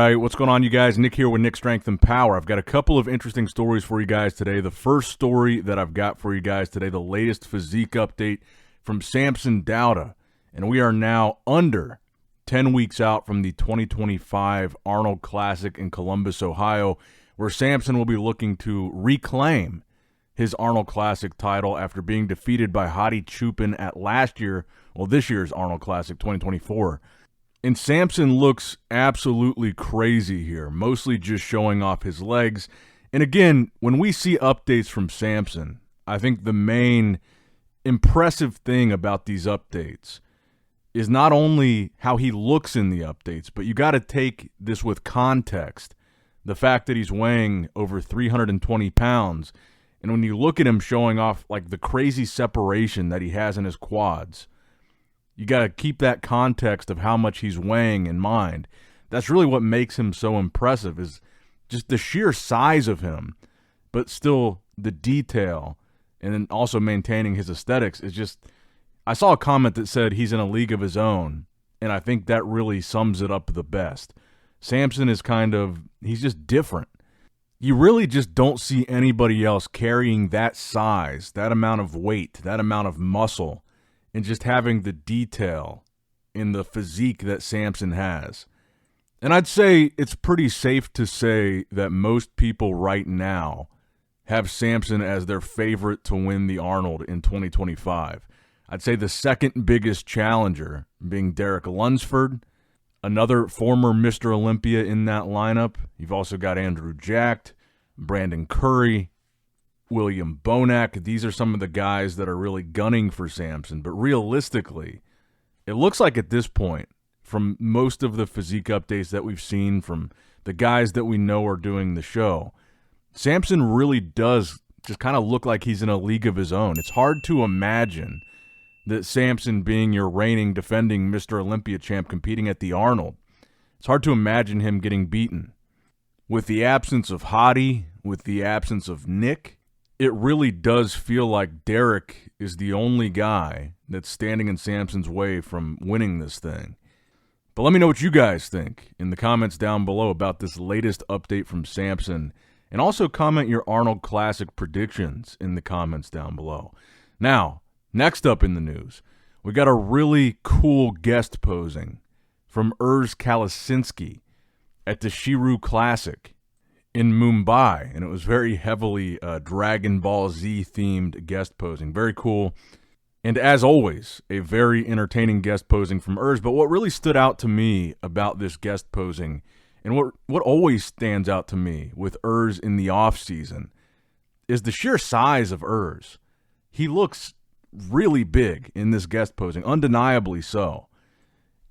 right, what's going on, you guys? Nick here with Nick Strength and Power. I've got a couple of interesting stories for you guys today. The first story that I've got for you guys today, the latest physique update from Samson Dauda. And we are now under 10 weeks out from the 2025 Arnold Classic in Columbus, Ohio, where Samson will be looking to reclaim his Arnold Classic title after being defeated by Hadi Chupin at this year's Arnold Classic 2024. And Samson looks absolutely crazy here, mostly just showing off his legs. And again, when we see updates from Samson, I think the main impressive thing about these updates is not only how he looks in the updates, but you got to take this with context. The fact that he's weighing over 320 pounds, and when you look at him showing off like the crazy separation that he has in his quads, you got to keep that context of how much he's weighing in mind. That's really what makes him so impressive, is just the sheer size of him, but still the detail, and then also maintaining his aesthetics is just... I saw a comment that said he's in a league of his own, and I think that really sums it up the best. Samson is he's just different. You really just don't see anybody else carrying that size, that amount of weight, that amount of muscle, and just having the detail in the physique that Samson has. And I'd say it's pretty safe to say that most people right now have Samson as their favorite to win the Arnold in 2025. I'd say the second biggest challenger being Derek Lunsford, another former Mr. Olympia in that lineup. You've also got Andrew Jacked, Brandon Curry, William Bonac. These are some of the guys that are really gunning for Samson. But realistically, it looks like at this point, from most of the physique updates that we've seen from the guys that we know are doing the show, Samson really does just kind of look like he's in a league of his own. It's hard to imagine that Samson, being your reigning, defending Mr. Olympia champ, competing at the Arnold, it's hard to imagine him getting beaten. With the absence of Hadi, with the absence of Nick, it really does feel like Derek is the only guy that's standing in Samson's way from winning this thing. But let me know what you guys think in the comments down below about this latest update from Samson, and also comment your Arnold Classic predictions in the comments down below. Now, next up in the news, we got a really cool guest posing from Kalecinski at the Shiru Classic in Mumbai, and it was very heavily Dragon Ball Z themed guest posing. Very cool. And as always, a very entertaining guest posing from But what really stood out to me about this guest posing, and what always stands out to me with in the off season, is the sheer size of He looks really big in this guest posing, undeniably so.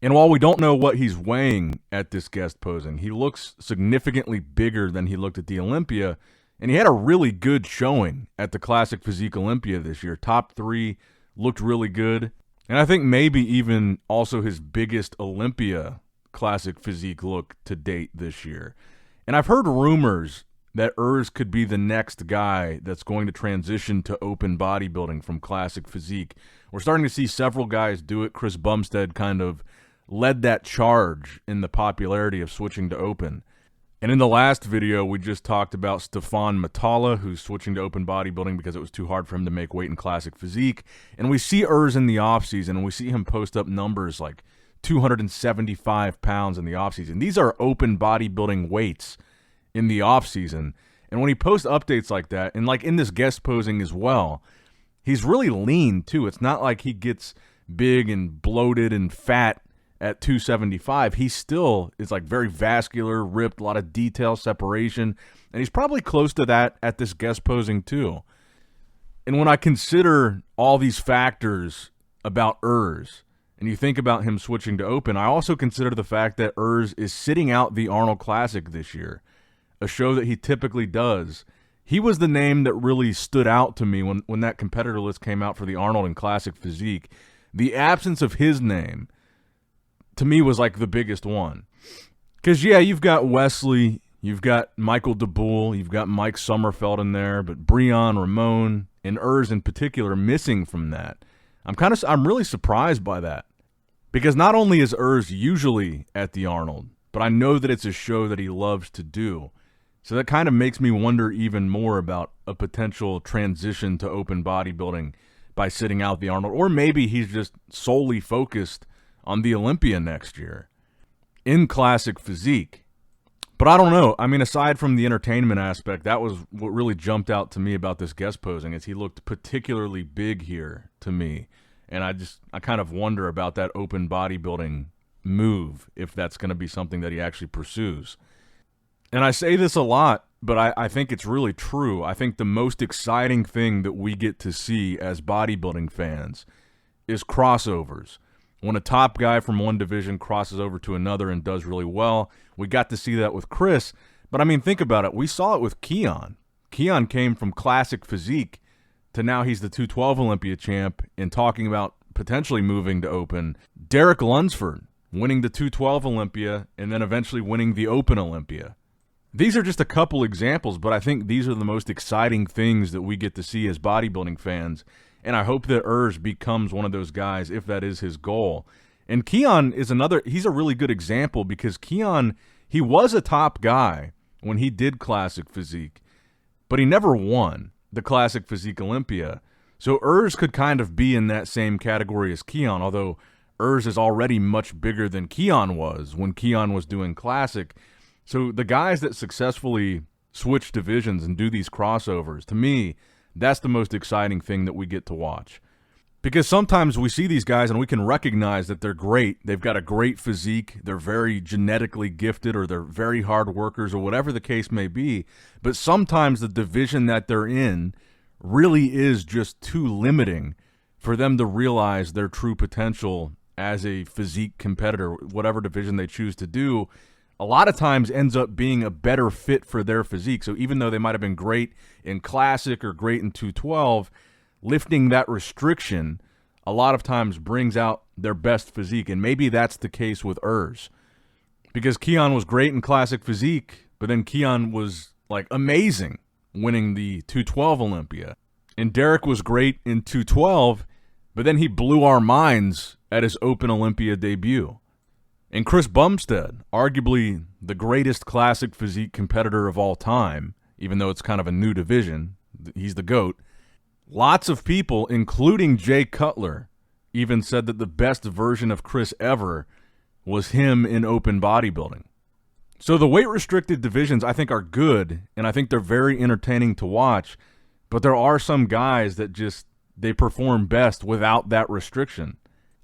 And while we don't know what he's weighing at this guest posing, he looks significantly bigger than he looked at the Olympia, and he had a really good showing at the Classic Physique Olympia this year. Top 3, looked really good, and I think maybe even also his biggest Olympia Classic Physique look to date this year. And I've heard rumors that could be the next guy that's going to transition to open bodybuilding from Classic Physique. We're starting to see several guys do it. Chris Bumstead kind of led that charge in the popularity of switching to open. And in the last video, we just talked about Stefan Matala, who's switching to open bodybuilding because it was too hard for him to make weight in Classic Physique. And we see in the offseason, and we see him post up numbers like 275 pounds in the offseason. These are open bodybuilding weights in the offseason. And when he posts updates like that, and like in this guest posing as well, he's really lean too. It's not like he gets big and bloated and fat at 275. He still is like very vascular, ripped, a lot of detail, separation, and he's probably close to that at this guest posing too. And when I consider all these factors about and you think about him switching to open, I also consider the fact that is sitting out the Arnold Classic this year, a show that he typically does. He was the name that really stood out to me when that competitor list came out for the Arnold and Classic Physique. The absence of his name, to me, was like the biggest one. Because, yeah, you've got Wesley, you've got Michael DeBoule, you've got Mike Sommerfeld in there, but Breon, Ramon, and in particular missing from that. I'm really surprised by that. Because not only is usually at the Arnold, but but I know that it's a show that he loves to do. So that kind of makes me wonder even more about a potential transition to open bodybuilding by sitting out the Arnold. Or maybe he's just solely focused on the Olympia next year in classic physique. But I don't know. I mean, aside from the entertainment aspect, that was what really jumped out to me about this guest posing, is he looked particularly big here to me. And I kind of wonder about that open bodybuilding move, if that's going to be something that he actually pursues. And I say this a lot, but I think it's really true. I think the most exciting thing that we get to see as bodybuilding fans is crossovers. When a top guy from one division crosses over to another and does really well, we got to see that with Chris. But I mean, think about it. We saw it with Keon. Keon came from classic physique to now he's the 212 Olympia champ and talking about potentially moving to open. Derek Lunsford winning the 212 Olympia and then eventually winning the open Olympia. These are just a couple examples, but I think these are the most exciting things that we get to see as bodybuilding fans. And I hope that Urs becomes one of those guys if that is his goal. And Keon is he's a really good example, because Keon, he was a top guy when he did classic physique, but he never won the classic physique Olympia. So Urs could kind of be in that same category as Keon, although Urs is already much bigger than Keon was when Keon was doing classic. So the guys that successfully switch divisions and do these crossovers, to me, that's the most exciting thing that we get to watch. Because sometimes we see these guys and we can recognize that they're great. They've got a great physique. They're very genetically gifted, or they're very hard workers, or whatever the case may be. But sometimes the division that they're in really is just too limiting for them to realize their true potential as a physique competitor. Whatever division they choose to do, a lot of times ends up being a better fit for their physique. So even though they might have been great in classic or great in 212, lifting that restriction a lot of times brings out their best physique. And maybe that's the case with Urs, because Keon was great in classic physique, but then Keon was like amazing winning the 212 Olympia. And Derek was great in 212, but then he blew our minds at his open Olympia debut. And Chris Bumstead, arguably the greatest classic physique competitor of all time, even though it's kind of a new division, he's the GOAT. Lots of people, including Jay Cutler, even said that the best version of Chris ever was him in open bodybuilding. So the weight-restricted divisions, I think, are good, and I think they're very entertaining to watch, but there are some guys that they perform best without that restriction.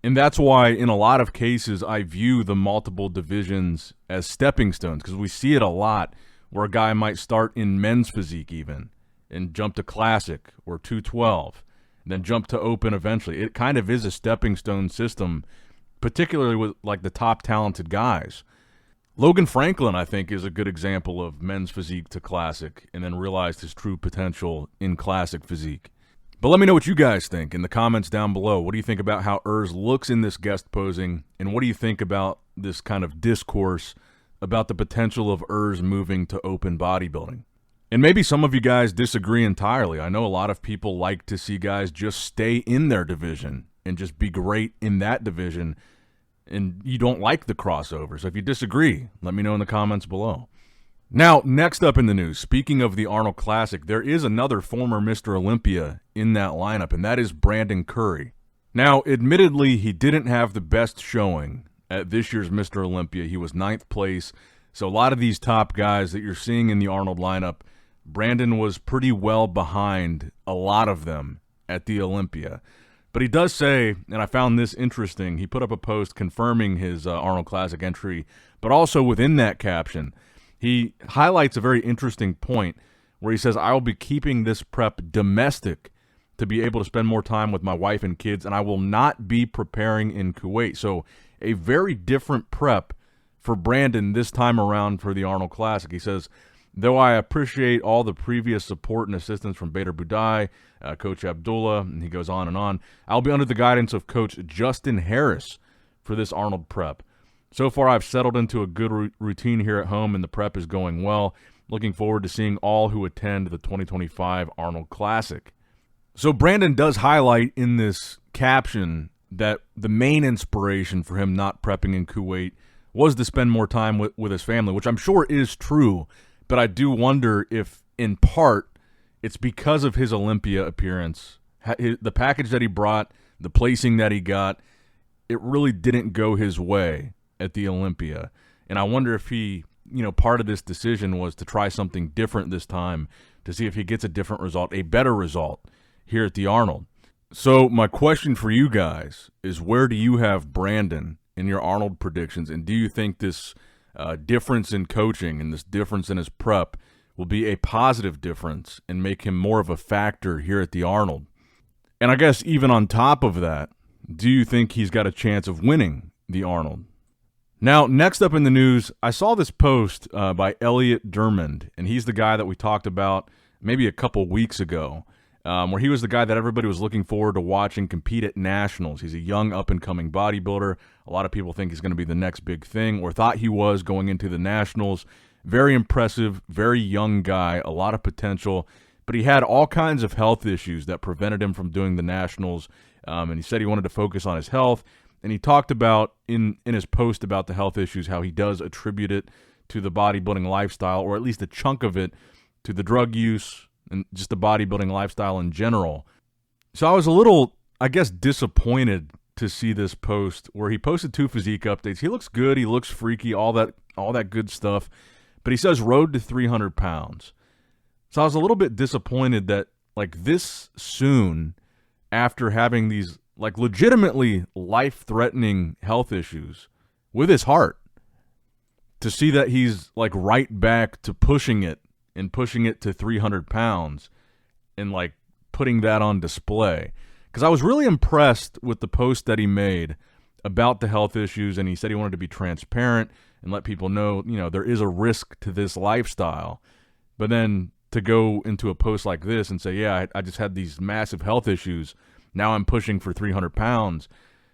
And that's why, in a lot of cases, I view the multiple divisions as stepping stones, because we see it a lot where a guy might start in men's physique even and jump to classic or 212, and then jump to open eventually. It kind of is a stepping stone system, particularly with like the top talented guys. Logan Franklin, I think, is a good example of men's physique to classic and then realized his true potential in classic physique. But let me know what you guys think in the comments down below. What do you think about how Urs looks in this guest posing? And what do you think about this kind of discourse about the potential of Urs moving to open bodybuilding? And maybe some of you guys disagree entirely. I know a lot of people like to see guys just stay in their division and just be great in that division, and you don't like the crossover. So if you disagree, let me know in the comments below. Now, next up in the news, speaking of the Arnold Classic, there is another former Mr. Olympia in that lineup, and that is Brandon Curry. Now, admittedly, he didn't have the best showing at this year's Mr. Olympia. He was 9th place, so a lot of these top guys that you're seeing in the Arnold lineup, Brandon was pretty well behind a lot of them at the Olympia. But he does say, and I found this interesting, he put up a post confirming his Arnold Classic entry, but also within that caption, he highlights a very interesting point where he says, I will be keeping this prep domestic to be able to spend more time with my wife and kids, and I will not be preparing in Kuwait. So a very different prep for Brandon this time around for the Arnold Classic. He says, though I appreciate all the previous support and assistance from Bader Budai, Coach Abdullah, and he goes on, I'll be under the guidance of Coach Justin Harris for this Arnold prep. So far, I've settled into a good routine here at home, and the prep is going well. Looking forward to seeing all who attend the 2025 Arnold Classic. So Brandon does highlight in this caption that the main inspiration for him not prepping in Kuwait was to spend more time with his family, which I'm sure is true. But I do wonder if, in part, it's because of his Olympia appearance. The package that he brought, the placing that he got, it really didn't go his way at the Olympia. And I wonder if he, part of this decision was to try something different this time to see if he gets a different result, a better result here at the Arnold. So my question for you guys is, where do you have Brandon in your Arnold predictions? And do you think this difference in coaching and this difference in his prep will be a positive difference and make him more of a factor here at the Arnold? And I guess even on top of that, do you think he's got a chance of winning the Arnold? Now, next up in the news, I saw this post by Elliot Dermond, and he's the guy that we talked about maybe a couple weeks ago, where he was the guy that everybody was looking forward to watching compete at nationals. He's a young, up-and-coming bodybuilder. A lot of people think he's going to be the next big thing, or thought he was going into the nationals. Very impressive, very young guy, a lot of potential, but he had all kinds of health issues that prevented him from doing the nationals, and he said he wanted to focus on his health. And he talked about in his post about the health issues how he does attribute it to the bodybuilding lifestyle, or at least a chunk of it to the drug use and just the bodybuilding lifestyle in general. So I was a little, I guess, disappointed to see this post where he posted 2 physique updates. He looks good, he looks freaky, all that good stuff. But he says road to 300 pounds. So I was a little bit disappointed that, like, this soon after having these, like, legitimately life-threatening health issues with his heart, to see that he's, like, right back to pushing it to 300 pounds and, like, putting that on display. Because I was really impressed with the post that he made about the health issues, and he said he wanted to be transparent and let people know, there is a risk to this lifestyle. But then to go into a post like this and say, yeah, I just had these massive health issues, now I'm pushing for 300 pounds.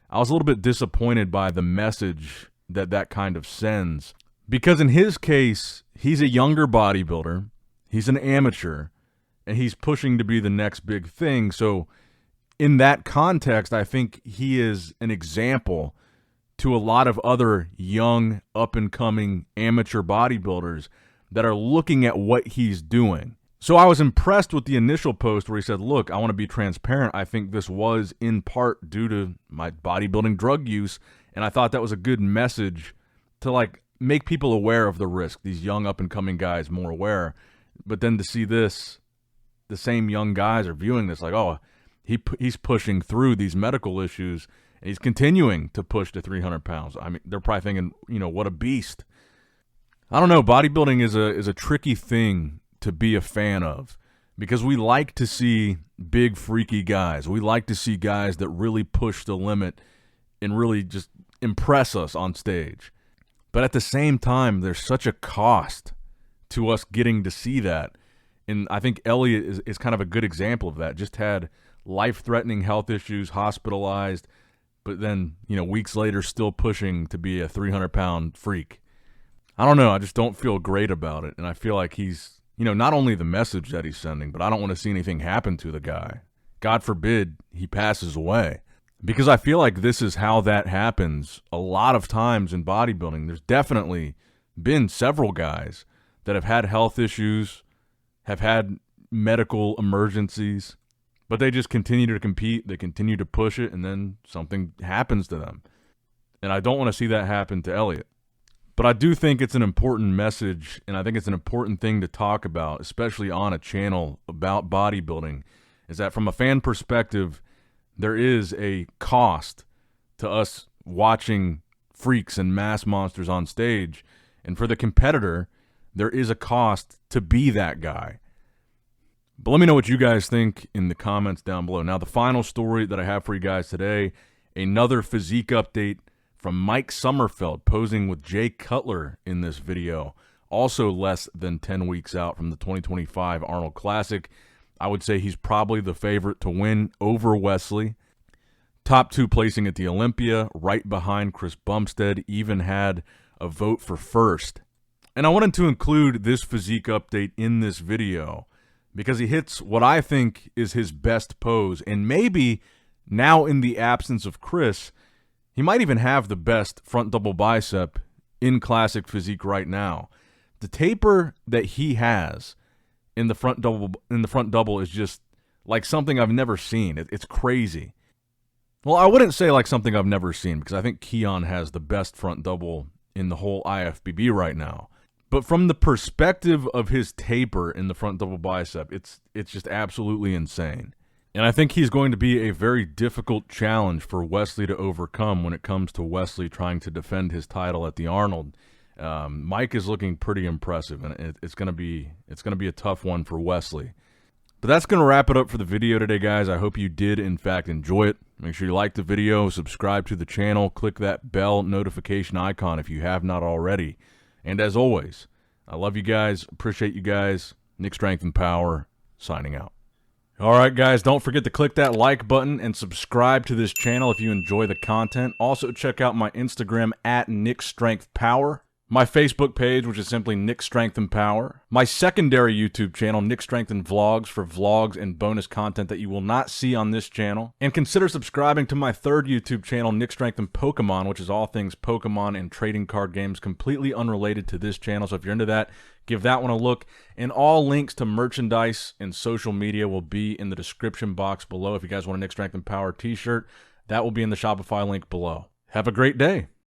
I was a little bit disappointed by the message that kind of sends. Because in his case, he's a younger bodybuilder, he's an amateur, and he's pushing to be the next big thing. So in that context, I think he is an example to a lot of other young, up-and-coming amateur bodybuilders that are looking at what he's doing. So I was impressed with the initial post where he said, look, I want to be transparent. I think this was in part due to my bodybuilding drug use, and I thought that was a good message to, like, make people aware of the risk, these young up-and-coming guys more aware. But then to see this, the same young guys are viewing this like, oh, he's pushing through these medical issues, and he's continuing to push to 300 pounds. I mean, they're probably thinking, what a beast. I don't know. Bodybuilding is a tricky thing to be a fan of, because we like to see big, freaky guys. We like to see guys that really push the limit and really just impress us on stage. But at the same time, there's such a cost to us getting to see that. And I think Elliot is kind of a good example of that. Just had life-threatening health issues, hospitalized, but then, weeks later still pushing to be a 300-pound freak. I don't know. I just don't feel great about it. And I feel like he's, not only the message that he's sending, but I don't want to see anything happen to the guy. God forbid he passes away. Because I feel like this is how that happens a lot of times in bodybuilding. There's definitely been several guys that have had health issues, have had medical emergencies, but they just continue to compete, they continue to push it, and then something happens to them. And I don't want to see that happen to Elliot. But I do think it's an important message, and I think it's an important thing to talk about, especially on a channel about bodybuilding, is that from a fan perspective, there is a cost to us watching freaks and mass monsters on stage. And for the competitor, there is a cost to be that guy. But let me know what you guys think in the comments down below. Now, the final story that I have for you guys today, another physique update from Mike Sommerfeld posing with Jay Cutler in this video. Also less than 10 weeks out from the 2025 Arnold Classic. I would say he's probably the favorite to win over Wesley. Top 2 placing at the Olympia, right behind Chris Bumstead, even had a vote for first. And I wanted to include this physique update in this video because he hits what I think is his best pose, and maybe now in the absence of Chris, he might even have the best front double bicep in classic physique right now. The taper that he has in the front double is just like something I've never seen. It's crazy. Well, I wouldn't say like something I've never seen, because I think Keon has the best front double in the whole IFBB right now. But from the perspective of his taper in the front double bicep, it's just absolutely insane. And I think he's going to be a very difficult challenge for Wesley to overcome when it comes to Wesley trying to defend his title at the Arnold. Mike is looking pretty impressive, and it's gonna be a tough one for Wesley. But that's going to wrap it up for the video today, guys. I hope you did, in fact, enjoy it. Make sure you like the video, subscribe to the channel, click that bell notification icon if you have not already. And as always, I love you guys, appreciate you guys. Nick Strength and Power, signing out. All right, guys, don't forget to click that like button and subscribe to this channel if you enjoy the content. Also, check out my Instagram at NickStrengthPower. My Facebook page, which is simply Nick Strength and Power. My secondary YouTube channel, Nick Strength and Vlogs, for vlogs and bonus content that you will not see on this channel. And consider subscribing to my third YouTube channel, Nick Strength and Pokemon, which is all things Pokemon and trading card games, completely unrelated to this channel. So if you're into that, give that one a look. And all links to merchandise and social media will be in the description box below. If you guys want a Nick Strength and Power t-shirt, that will be in the Shopify link below. Have a great day.